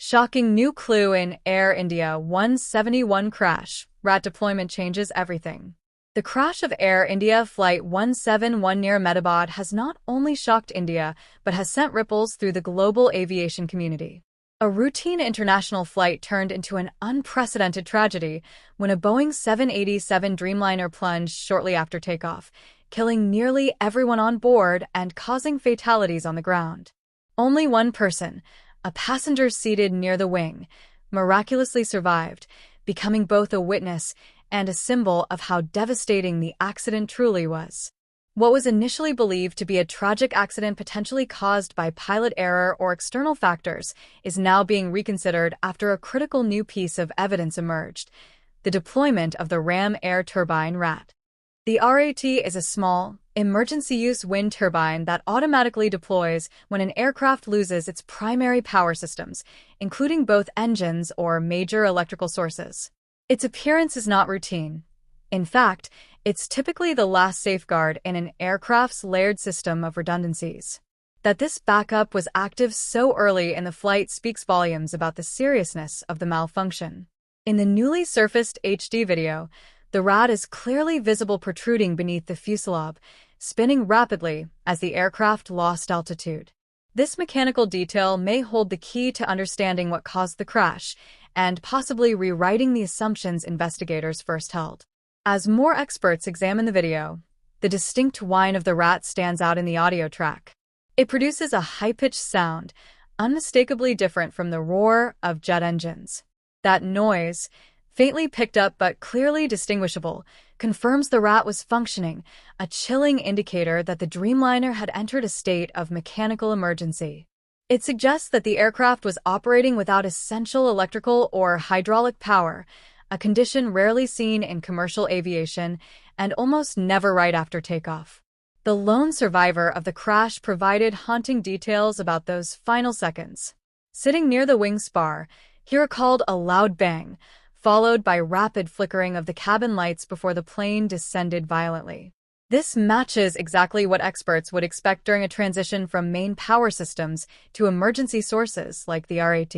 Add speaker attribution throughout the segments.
Speaker 1: Shocking new clue in Air India 171 crash. RAT deployment changes everything. The crash of Air India Flight 171 near Ahmedabad has not only shocked India, but has sent ripples through the global aviation community. A routine international flight turned into an unprecedented tragedy when a Boeing 787 Dreamliner plunged shortly after takeoff, killing nearly everyone on board and causing fatalities on the ground. Only one person, a passenger seated near the wing, miraculously survived, becoming both a witness and a symbol of how devastating the accident truly was. What was initially believed to be a tragic accident potentially caused by pilot error or external factors is now being reconsidered after a critical new piece of evidence emerged: the deployment of the Ram Air Turbine RAT. The RAT is a small, emergency-use wind turbine that automatically deploys when an aircraft loses its primary power systems, including both engines or major electrical sources. Its appearance is not routine. In fact, it's typically the last safeguard in an aircraft's layered system of redundancies. That this backup was active so early in the flight speaks volumes about the seriousness of the malfunction. In the newly surfaced HD video, the RAT is clearly visible protruding beneath the fuselage, spinning rapidly as the aircraft lost altitude. This mechanical detail may hold the key to understanding what caused the crash and possibly rewriting the assumptions investigators first held. As more experts examine the video, the distinct whine of the RAT stands out in the audio track. It produces a high-pitched sound, unmistakably different from the roar of jet engines. That noise, faintly picked up but clearly distinguishable, confirms the RAT was functioning, a chilling indicator that the Dreamliner had entered a state of mechanical emergency. It suggests that the aircraft was operating without essential electrical or hydraulic power, a condition rarely seen in commercial aviation and almost never right after takeoff. The lone survivor of the crash provided haunting details about those final seconds. Sitting near the wing spar, he recalled a loud bang, followed by rapid flickering of the cabin lights before the plane descended violently. This matches exactly what experts would expect during a transition from main power systems to emergency sources like the RAT.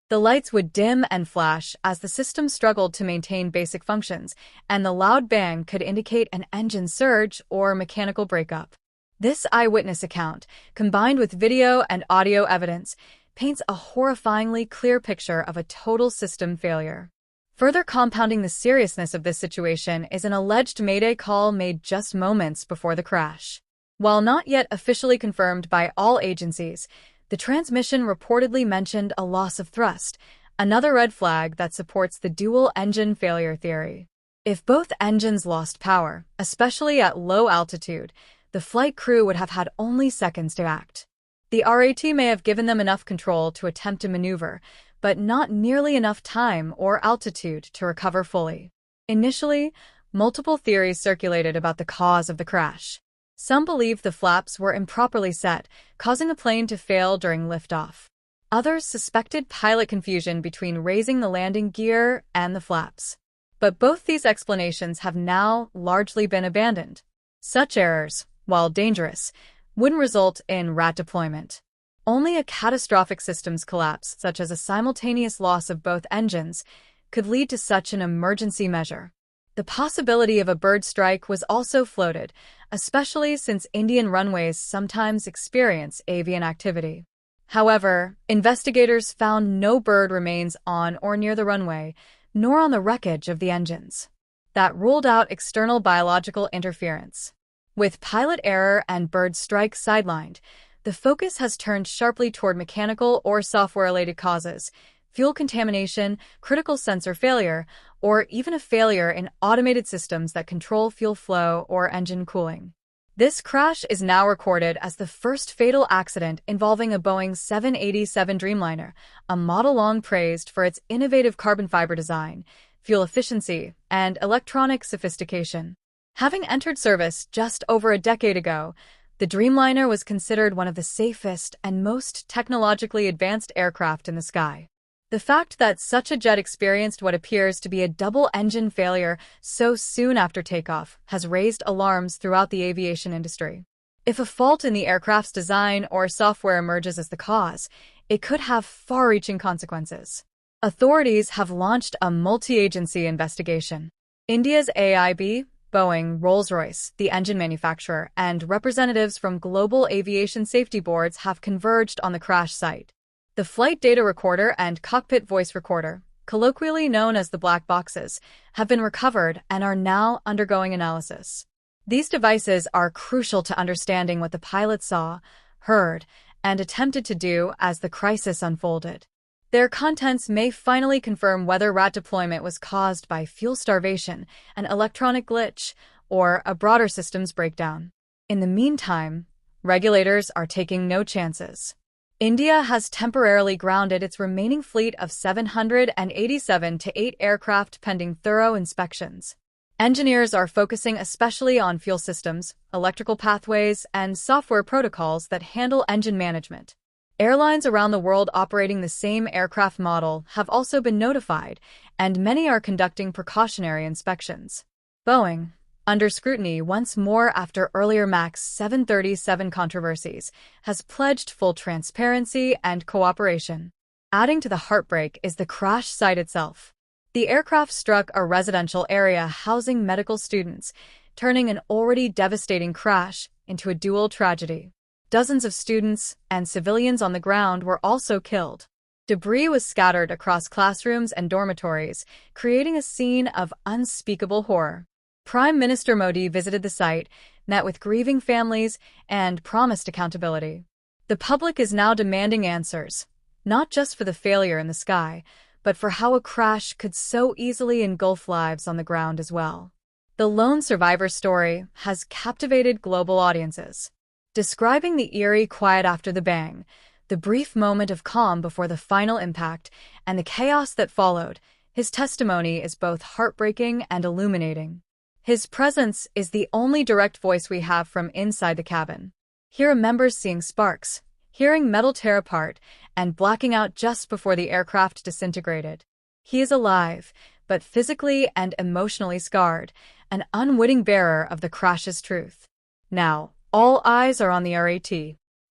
Speaker 1: The lights would dim and flash as the system struggled to maintain basic functions, and the loud bang could indicate an engine surge or mechanical breakup. This eyewitness account, combined with video and audio evidence, paints a horrifyingly clear picture of a total system failure. Further compounding the seriousness of this situation is an alleged Mayday call made just moments before the crash. While not yet officially confirmed by all agencies, the transmission reportedly mentioned a loss of thrust, another red flag that supports the dual-engine failure theory. If both engines lost power, especially at low altitude, the flight crew would have had only seconds to act. The RAT may have given them enough control to attempt to maneuver, but not nearly enough time or altitude to recover fully. Initially, multiple theories circulated about the cause of the crash. Some believed the flaps were improperly set, causing the plane to fail during liftoff. Others suspected pilot confusion between raising the landing gear and the flaps. But both these explanations have now largely been abandoned. Such errors, while dangerous, wouldn't result in RAT deployment. Only a catastrophic systems collapse, such as a simultaneous loss of both engines, could lead to such an emergency measure. The possibility of a bird strike was also floated, especially since Indian runways sometimes experience avian activity. However, investigators found no bird remains on or near the runway, nor on the wreckage of the engines. That ruled out external biological interference. With pilot error and bird strike sidelined, the focus has turned sharply toward mechanical or software-related causes, fuel contamination, critical sensor failure, or even a failure in automated systems that control fuel flow or engine cooling. This crash is now recorded as the first fatal accident involving a Boeing 787 Dreamliner, a model long praised for its innovative carbon fiber design, fuel efficiency, and electronic sophistication. Having entered service just over a decade ago, the Dreamliner was considered one of the safest and most technologically advanced aircraft in the sky. The fact that such a jet experienced what appears to be a double-engine failure so soon after takeoff has raised alarms throughout the aviation industry. If a fault in the aircraft's design or software emerges as the cause, it could have far-reaching consequences. Authorities have launched a multi-agency investigation. India's AIB, Boeing, Rolls-Royce, the engine manufacturer, and representatives from global aviation safety boards have converged on the crash site. The flight data recorder and cockpit voice recorder, colloquially known as the black boxes, have been recovered and are now undergoing analysis. These devices are crucial to understanding what the pilot saw, heard, and attempted to do as the crisis unfolded. Their contents may finally confirm whether RAT deployment was caused by fuel starvation, an electronic glitch, or a broader systems breakdown. In the meantime, regulators are taking no chances. India has temporarily grounded its remaining fleet of 787 to 8 aircraft pending thorough inspections. Engineers are focusing especially on fuel systems, electrical pathways, and software protocols that handle engine management. Airlines around the world operating the same aircraft model have also been notified, and many are conducting precautionary inspections. Boeing, under scrutiny once more after earlier MAX 737 controversies, has pledged full transparency and cooperation. Adding to the heartbreak is the crash site itself. The aircraft struck a residential area housing medical students, turning an already devastating crash into a dual tragedy. Dozens of students and civilians on the ground were also killed. Debris was scattered across classrooms and dormitories, creating a scene of unspeakable horror. Prime Minister Modi visited the site, met with grieving families, and promised accountability. The public is now demanding answers, not just for the failure in the sky, but for how a crash could so easily engulf lives on the ground as well. The lone survivor story has captivated global audiences. Describing the eerie quiet after the bang, the brief moment of calm before the final impact, and the chaos that followed, his testimony is both heartbreaking and illuminating. His presence is the only direct voice we have from inside the cabin. He remembers seeing sparks, hearing metal tear apart, and blacking out just before the aircraft disintegrated. He is alive, but physically and emotionally scarred, an unwitting bearer of the crash's truth. Now, all eyes are on the RAT.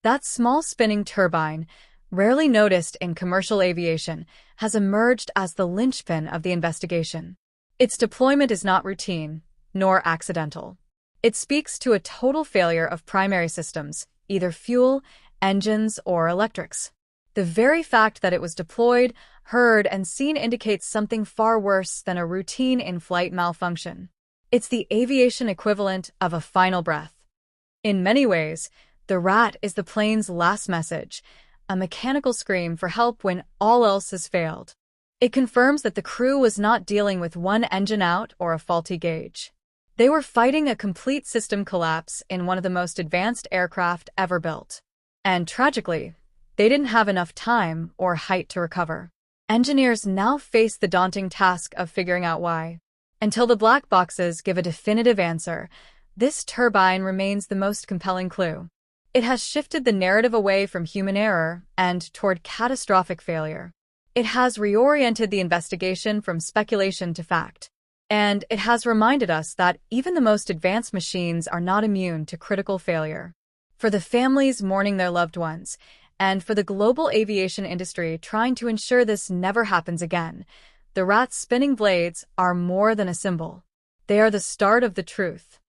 Speaker 1: That small spinning turbine, rarely noticed in commercial aviation, has emerged as the linchpin of the investigation. Its deployment is not routine, nor accidental. It speaks to a total failure of primary systems, either fuel, engines, or electrics. The very fact that it was deployed, heard, and seen indicates something far worse than a routine in-flight malfunction. It's the aviation equivalent of a final breath. In many ways, the RAT is the plane's last message, a mechanical scream for help when all else has failed. It confirms that the crew was not dealing with one engine out or a faulty gauge. They were fighting a complete system collapse in one of the most advanced aircraft ever built. And tragically, they didn't have enough time or height to recover. Engineers now face the daunting task of figuring out why. Until the black boxes give a definitive answer, this turbine remains the most compelling clue. It has shifted the narrative away from human error and toward catastrophic failure. It has reoriented the investigation from speculation to fact. And it has reminded us that even the most advanced machines are not immune to critical failure. For the families mourning their loved ones, and for the global aviation industry trying to ensure this never happens again, the RAT's spinning blades are more than a symbol. They are the start of the truth.